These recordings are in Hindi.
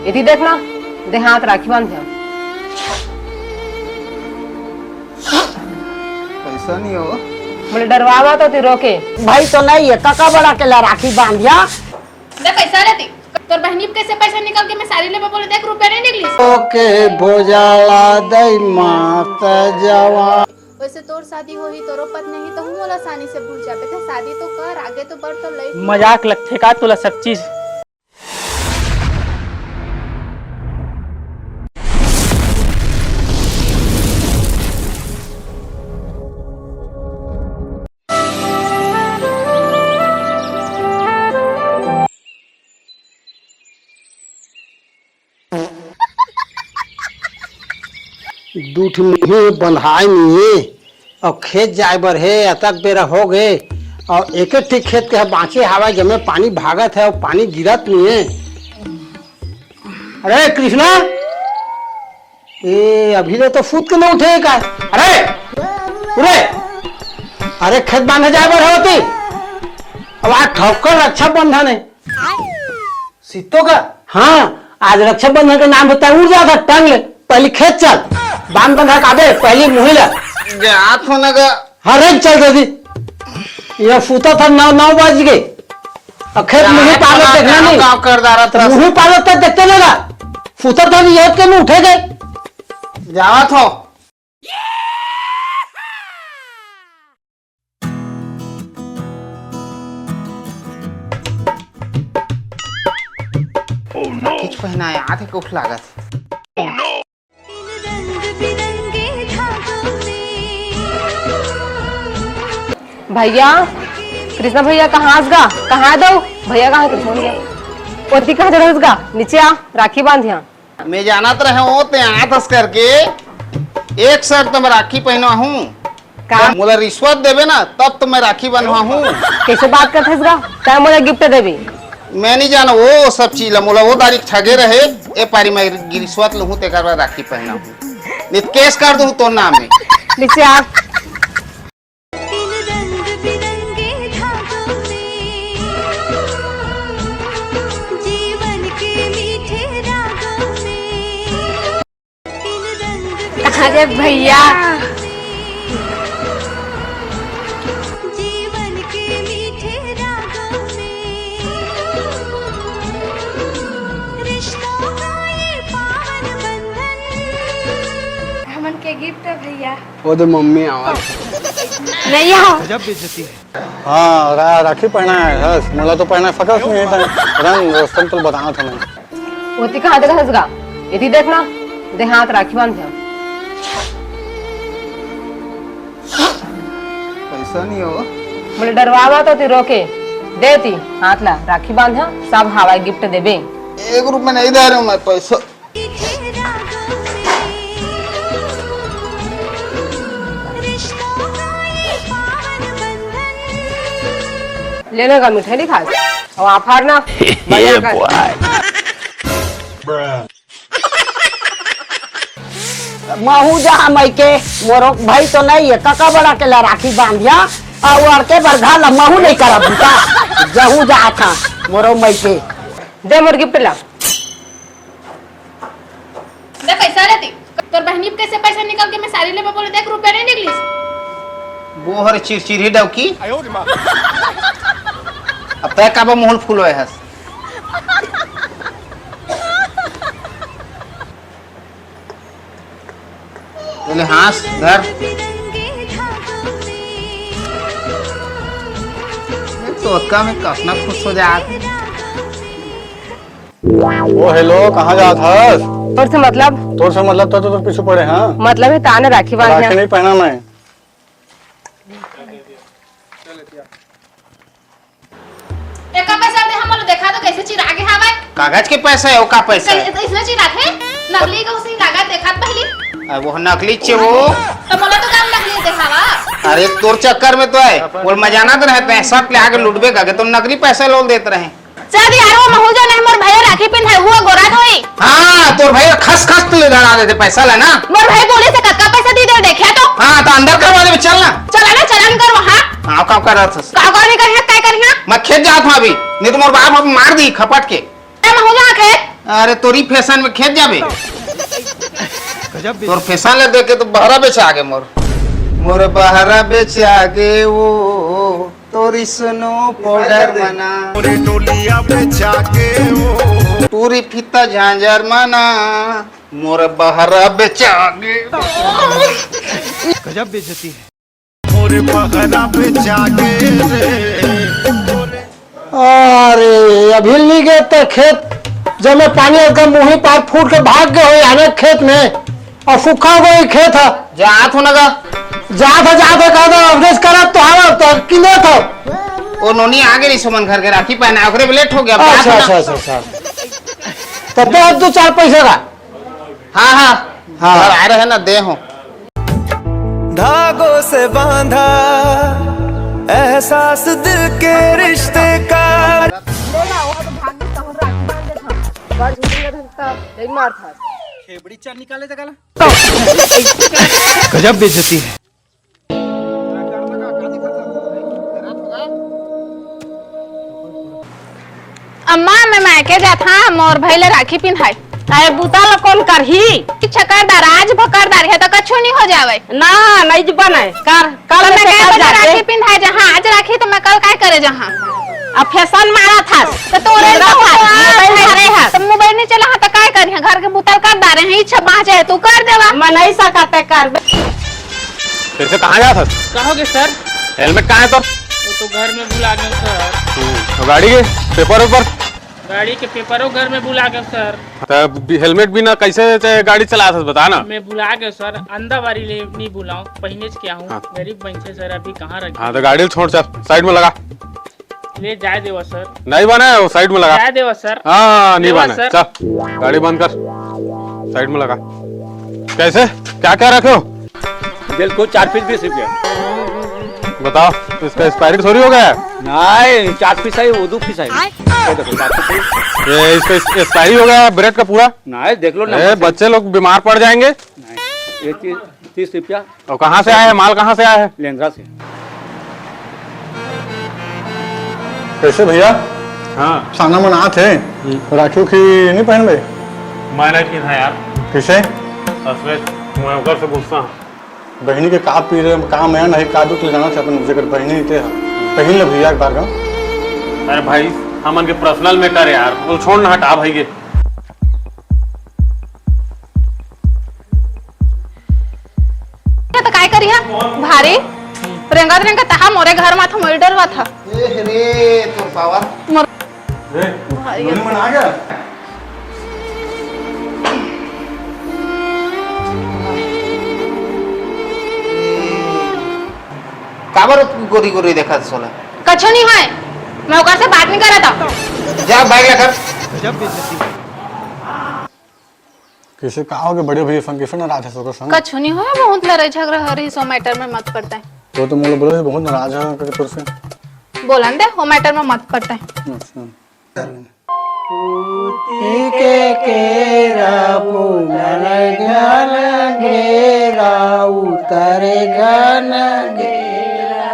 इधी देखना दे हाथ राखी बांध दिया। पैसा नहीं हो बोले डरवावा तो ती रोके भाई तो नहीं है काका बड़ा के ला राखी बांधिया दे पैसा रहती तोर बहनी कैसे पैसा निकाल के मैं साड़ी लेबे बोले देख रुपया नहीं निकली। ओके भोजाला दई माता जवा। वैसे तोर शादी होही तोरो पत नहीं तो हम मोला आसानी से भूल जाबे थे। शादी तो कर आगे तो बढ़ तो लई। मजाक लगथे का तोला सब चीज। दूठ मुहे बंधाई नहीं और खेत जाए बर है अतक बेरा हो गए और एक एक ठीक खेत के बाँचे हवा जमे पानी भागत है और पानी गिरत नहीं है। अरे कृष्णा ए अभी तो फूट के नहीं उठे का। अरे उरे अरे खेत बांधे जाए बर होती अब आज ठोकर रक्षा बंधन है सीतो का। हाँ आज रक्षा बंधन का नाम होता है उड़ जाता टंग ले पहले खेत चल बांध बंधा काबे पहली मुहिला हाथ होने का हर एक चल रही यह फूटा था 9 बज गए और खेत मुही पालत देखना नहीं काम कर दारा तो मुही पालत तक देखते लगा फूटा था ये के में उठे गए जावा थो कुछ पहनाया थे कुछ लागत भैया कृष्णा भैया कहाँ गा कहाँ दो भैया कहाँ कृष्णा भैया पोती कहाँ दे गा नीचे आ राखी बांध यहाँ। मैं जानत रहे हो ते आथस करके एक शर्त तो मैं राखी पहना हूँ का मुला रिश्वत देवे ना तब तो मैं राखी बनवा हूँ। कैसे बात करते गा क्या मुझे गिफ्ट देवी मैं नहीं जाना वो सब चीज मुला वो तारीख ठगे रहे ए पारी मैं रिश्वत लूँ ते कर राखी पहना हूँ नित केस कर दूँ तो नाम में नीचे आ। अरे भैया जीवन के मीठे रागों में रिश्तों का ये पावन बंधन हमन के गिफ्ट है भैया। वो तो मम्मी आवाज नहीं आओ हाँ राखी पहना है हस मुला तो पहना फकस नहीं है रंग रोस्तम तो बताना था मैं पोती कहाँ दे गा इधी देखना दे हाथ राखी बांध दिया। पैसा नहीं हो बोले डरवावा तो ती रोके देती हाथ ला राखी बांध सब हवाई गिफ्ट देबे। 1 रुपया नहीं दे रहा हूँ मैं पैसा ले लेगा मिठाई नहीं खा और आप हारना महू जहाँ मई के मोरो भाई तो नहीं है काका बड़ा के ला राखी बांधिया और अड़के बरघा ला महू नहीं करा भूता जहू जहाँ था मोरो मई के दे मोर गिफ्ट ला। दे पैसा रहती तोर बहनी कैसे पैसा निकाल के मैं साड़ी लेबे बोले देख रुपया नहीं निकली। वो हर चिरचिरी डवकी अब तय काबा मोहन फूल होए हस बोले हास धर तो का में कसना खुश हो जात ओ हेलो कहाँ जात हस और से मतलब तो पीछे पड़े हाँ मतलब है ताने राखी बांध राखी नहीं पहना मैं एका पैसा दे हमलो देखा तो कैसे चिरागे हवा कागज के पैसा है वो का पैसा है इसने चिराग है नकली का उसने कागज देखा पहली वो नकली चे वो तो मोला तो काम नकली देखावा। अरे तोर चक्कर में तो है बोल मजाना तो रहते हैं सब ले आके लुटबे का तुम नकली पैसा लोग देते रहे चल यार वो महू जो नहीं मोर भैया राखी पिन है हुआ गोरा होई। हाँ तोर भाई खस खस तो ले डाला देते पैसा लेना मोर भाई बोले से कक्का पैसा दी दे देखिया तो हाँ तो अंदर करवा दे चलना चला ना चलन कर वहां हाँ काम कर रहा था का करने कर है काय करिया मैं खेत जात हूँ अभी नहीं तो मोर बाप अब मार दी खपट के ए महू जा खेत अरे तोरी फैशन में खेत जाबे तोर फैशन ले देख के तो बहरा बेच आगे मोर बहरा बेच आगे वो तोरी सुनो पाउडर मना टोलिया बेच आगे वो तोरी फीता झांझर मना मोर बहरा बेच आगे गजब बेइज्जती है मोरे बहरा बेच आगे अरे अभी नहीं गए तो खेत जब मैं पानी का मुंह पार फूट के भाग गए हो आने खेत में और सूखा गई खेत है जात हो नगा जात कहा था अवरेज करा तो हमारा तो किने था ओ नोनी आगे नहीं सुमन घर के राखी पहना ओकरे लेट हो गया अच्छा तब तो 2-4 पैसे का हाँ हाँ। आ रहे हैं ना दे हो धागों से बांधा एहसास दिल के रिश्ते का गजब बेइज्जती है अम्मा मैं मायके जात हाँ मोर भैले राखी पिन्हाई अरे बुता ला कौन करही छकरदार आज भकरदार है तो कछु नहीं हो जावे ना नहीं बने कर कल मैं में क्या कल बजे राखी जाके पिन्हाई जहाँ आज राखी तो मैं कल क्या करे जहाँ अब फैशन मारा था तो तोरे मोबाइल मारे है तो मोबाइल नहीं चला तो क्या करिए घर के बुतल कर दारे हैं इच्छा बाँचे है तू कर देवा मैं नहीं सकते कर फिर से कहाँ गया था कहोगे सर हेलमेट कहाँ है तो वो तो घर में भुला गए सर तो गाड़ी के पेपर ऊपर गाड़ी के पेपरों घर में भुला गए सर तो हेलमेट बिना कैसे गाड़ी चला था बता ना मैं भुला गया सर अंधा बारी ले नहीं भुलाऊं पहले से क्या हूँ हाँ। गरीब बंचे सर अभी कहाँ रख हाँ तो गाड़ी छोड़ चल साइड में लगा ले जाए देवा सर नहीं बना है वो साइड में लगा जाए देवा सर हाँ नहीं देवा बना सर। चल गाड़ी बंद कर साइड में लगा कैसे क्या क्या रखे हो दिल को 4 पीस 20 रुपया बताओ इसका एक्सपायरी थोड़ी हो गया है नहीं 4 पीस आई वो 2 पीस आई ये देखो 4 पीस आई। ये इसका एक्सपायरी हो गया है ब्रेड का पूरा नहीं देख लो ना बच्चे लोग बीमार पड़ जाएंगे ये 30 रुपया और कहाँ से आया है माल कहाँ से आया है लेंद्रा से कैसे भैया हाँ साना मना थे राखी की नहीं पहन भाई मैंने की था यार किसे मैं ओकर से पूछता हूँ बहनी के का पी रहे काम है नहीं का दुख ले जाना चाहते जेकर बहनी थे पहन ले भैया एक बार का अरे भाई हमन के पर्सनल मैटर है यार वो छोड़ ना हटा भाई के तो काय करिया भारी रेंगा तहा मोरे घर में था मोर डरवा था रे तो पावर मन आ गया काबर गोरी गोरी देखा सोला कछु नहीं है मैं ओकर से बात नहीं करा था जा बाइक लेकर गजब बेइज्जती है किसे कहा बड़े भैया संग किसे नाराज है सोकर संग कछु नहीं हो बहुत लड़ाई झगड़ा हो रही सो मैटर में मत पड़ता है वो तो मुझे बोले बहुत नाराज है करके तुझसे बोलन दे हो मैटर में मत पड़ता है उतरे घन घेरा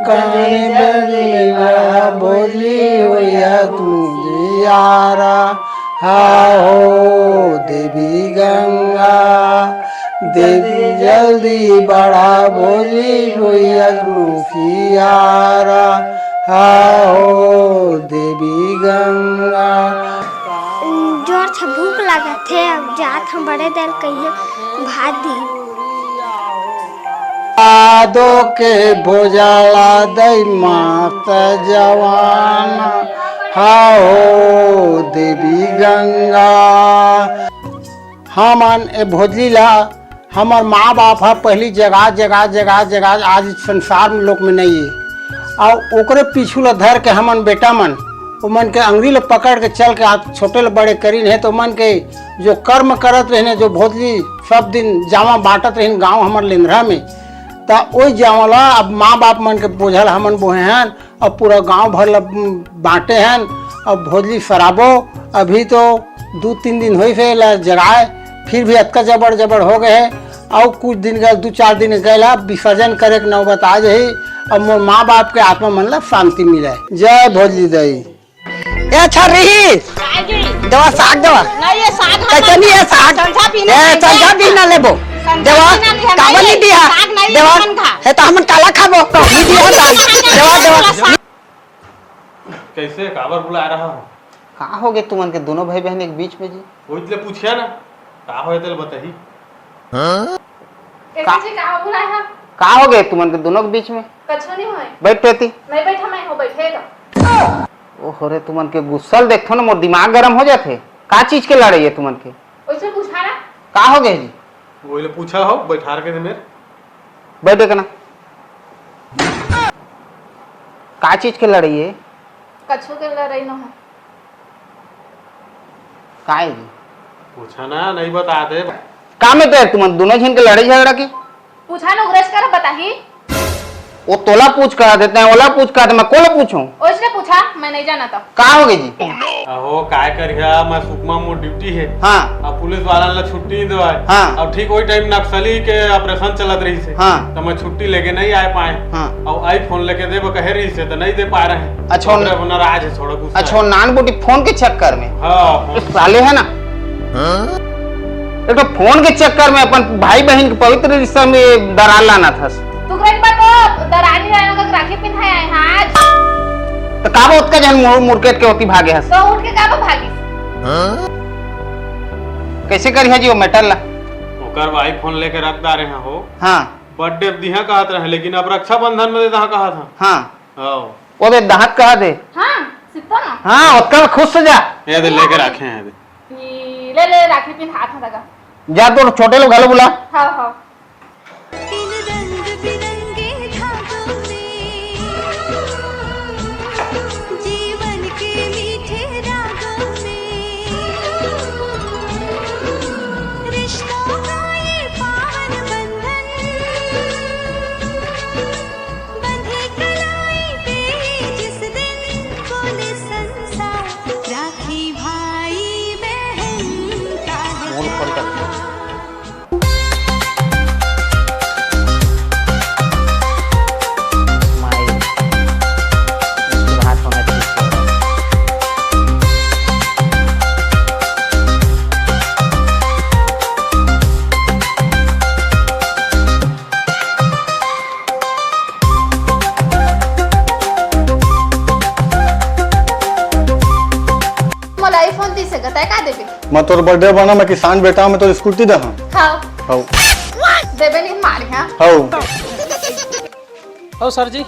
काने बदलेवा बोली होया तुझे यारा हो देवी गंगा देवी जल्दी बड़ा बोली होया मुखियारा हो देवी गंगा जोर से भूख लगा थे अब जात हम बड़े देर कहिए भात दी आदो के भोजाला दई मात जवाना हाओ देवी गंगा हमन ए भोजलीला हमार माँ बाप है पहली जगह जगह जगह जगह आज संसार में लोक में नहीं है और ओकरे पीछू ला धर के हमन बेटा मन वो मन के अंगुली ले पकड़ के चल के आप छोटे ले बड़े करीन है तो मन के जो कर्म करत रहने जो भोजली सब दिन जावा बांटत रहन गाँव हमार लेंद्रा में तो वही जावला अब माँ बाप मन के बोझल हमन बोहे हैं अब पूरा गांव भर बांटे हैं अब भोजली शराबो अभी तो 2-3 दिन हुई फिर जगाए फिर भी अतका जबर जबर हो गए और कुछ दिन गए 2-4 दिन गए विसर्जन करे के नौबत आ जाही अब मोर माँ बाप के आत्मा मन ला शांति मिले जय भोजली दई ए अच्छा रही देवा साग देवा नहीं ये साग कैसे नहीं है साग ए संझा भी ना लेबो देवा काबल नहीं दिया देवा है तो हमन काला खाबो नहीं दिया साग देवा देवा कैसे काबर बुला रहा हो? कहाँ हो गए तुमन के दोनों भाई बहन एक बीच में जी? वो इसलिए पूछिया ना का हो तेल बताही। कैसे का बुलाया है? कहाँ हो गए तुमन के दोनों के बीच में? कछु नहीं होए। बैठ पेती। नहीं बैठा मैं हो बैठेगा। ओहो रे तुमन के गुस्सल देखो ना मोर दिमाग गरम हो जाते। का चीज के लड़ाई है तुमन के? वैसे पूछा ना? कहाँ हो गए जी? वो इसलिए पूछा हो बैठार के मेरे बैठे का ना का चीज के लड़ाई है? कछु के लड़ाई न है। का है जी? पूछा ना नहीं बता दे। का में तो तुमन दोनों झिन के लड़ाई झगड़ा की? पूछा ना उग्रज कर बताही। वो तोला पूछ कर देते हैं, ओला पूछ कर मैं कोला पूछूं? उसने पूछा मैं नहीं जाना था। कहाँ हो गई जी? अहो काय करिया मैं सुकमा मोर ड्यूटी है। हाँ अब पुलिस वाला ने छुट्टी दवाई। हाँ। अब ठीक वही टाइम नक्सली के ऑपरेशन चलत रही से। हाँ। तो मैं छुट्टी लेके नहीं आ पाए। हाँ। अब आई फोन लेके दे कहे रही से तो नहीं दे पा रहे हैं। अच्छा नाराज है थोड़ा गुस्सा। अच्छा नान बोटी फोन के चक्कर में? हाँ साले है ना एक तो फोन के चक्कर में अपन भाई बहन के पवित्र रिश्ता में दरार लाना था। तू ग्रज बात दरानी रानो का राखी पिन्हाया है आज। तो काबो उसका जन मुरकेट के होती भागे हस तो उठ के काबो भागी। कैसे करी है जी वो मेटल ला? ओकर भाई फोन लेके रख दा रहे हो। हाँ बर्थडे दिहा कहत रहे लेकिन अब रक्षाबंधन में दहा कहा था। हाँ हाँ वो दे दांत कहा दे। हाँ सितो ना। हाँ उसका खुश हो जा। ये दे लेके रखे हैं ले ले राखी पिन्हा था लगा। जा तो छोटे लोग घलो बुला। हाँ हाँ इन रंग बिरंगे धागों में जीवन के मीठे रागों में रिश्तों का ये पावन बंधन बंधे कलाई पे जिस दिन बोले संसार राखी भाई बहन का है। मला आईफोन 30 है गताय का देबे? मैं तोर बर्थडे बना मैं किसान बेटा हूं, मैं तो स्कूटी दे हां खाओ हाउ देबे नहीं मारी हां। हाउ ओ सर जी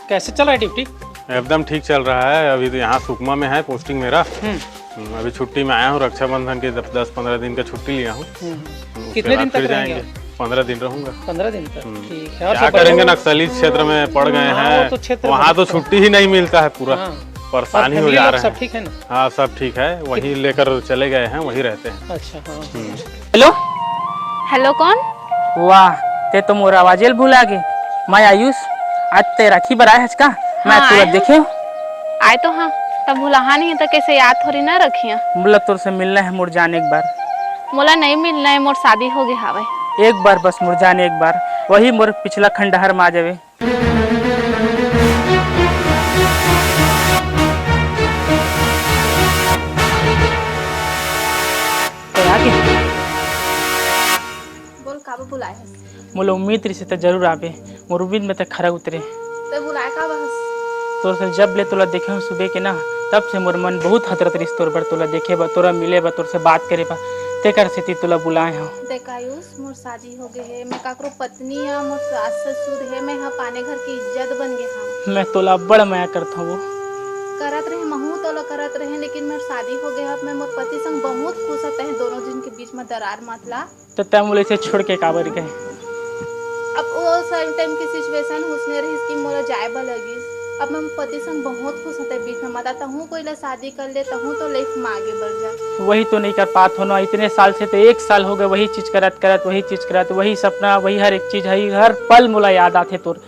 कैसे चल रहा है ड्यूटी? एकदम ठीक चल रहा है। अभी तो यहाँ सुकमा में है पोस्टिंग मेरा। अभी छुट्टी में आया हूँ रक्षाबंधन के 10-15 दिन का छुट्टी लिया हूँ। कितने दिन तक जाएंगे? रहेंगे? 15 दिन रहूंगा। 15 दिन तक ठीक है। और क्या सब करेंगे, बच्चों- नक्सली क्षेत्र में पड़ गए हाँ, वो तो हैं। क्षेत्र वहाँ तो बहुत- छुट्टी ही नहीं मिलता है पूरा। हाँ। परेशानी हो फैमिली जा लोग रहे सब हैं। ठीक है ना? हाँ सब ठीक है, वहीं लेकर चले गए हैं, वहीं रहते हैं। अच्छा हाँ। हेलो हेलो कौन? वाह ते तो मोर आवाजेल भूला गे। मैं आयुष आज ते राखी बनाया है का मैं हाँ, तुरंत आया देखे आए तो हाँ तब भुलाहा नहीं है तो कैसे याद थोड़ी ना रखिया। बोला तोर से मिलना है मोर जान एक बार। मोला नहीं मिलना है, मोर शादी हो गई हावे। एक बार बस मोर जान एक बार, वही मोर पिछला खंडहर में आ जावे। तो आगे बोल काबू बुलाए हस? मोला उम्मीद रही से तो जरूर आवे, मोर उम्मीद में तो खरा उतरे। तो बुलाए का बस? तोर से जब ले तोला देखे सुबह के ना तब से मोर मन बहुत हतरत रही तोर पर, तोला देखे बा, तोरा मिले बा, तोर से बात करे बा, तेकर से ती तोला बुलाए हूँ। देख आयुष मोर शादी हो गई है, मैं काकरो पत्नी है, मोर सास ससुर है, मैं यहाँ पाने घर की इज्जत बन गई हाँ। मैं तोला बड़ माया करता हूँ। करत रहे महू तोला करत रहे, लेकिन मोर शादी हो गई है। अब मैं मोर पति संग बहुत खुश होते हैं, दोनों जन के बीच में दरार मत ला। तो तय मोले से छोड़ के काबर गए? अब वो टाइम की सिचुएशन हुसने रही कि मोला जाए बा लगी। अब मैं पति संग बहुत खुश होते हैं, बीच में मत आता हूँ कोई ला शादी कर लेता हूँ तो लाइफ में आगे बढ़ जा। वही तो नहीं कर पात हो ना, इतने साल से तो 1 साल हो गए वही चीज करत करत, वही चीज करत, वही सपना, वही हर एक चीज है, हर पल मोला याद आते तोर।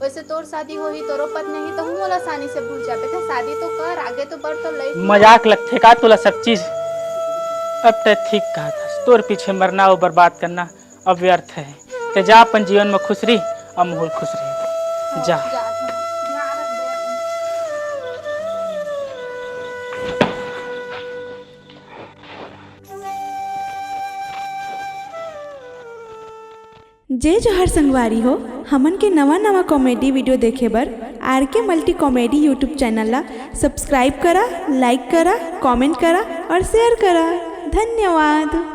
वैसे तोर शादी हो ही तोरो पत्नी ही तो हूँ मोला आसानी से भूल जाते थे। शादी तो कर, आगे तो बढ़, तो लाइफ मजाक लगते का तोला सब चीज? अब तो ठीक कहा था, तोर पीछे मरना और बर्बाद करना अब व्यर्थ है। ते जा अपन जीवन में खुश रही, अब माहौल खुश रही, जा। जे जोहर संगवारी हो हमन के नवा नवा कॉमेडी वीडियो देखे बर आर के मल्टी कॉमेडी यूट्यूब चैनल ला सब्सक्राइब करा, लाइक करा, कमेंट करा और शेयर करा। धन्यवाद।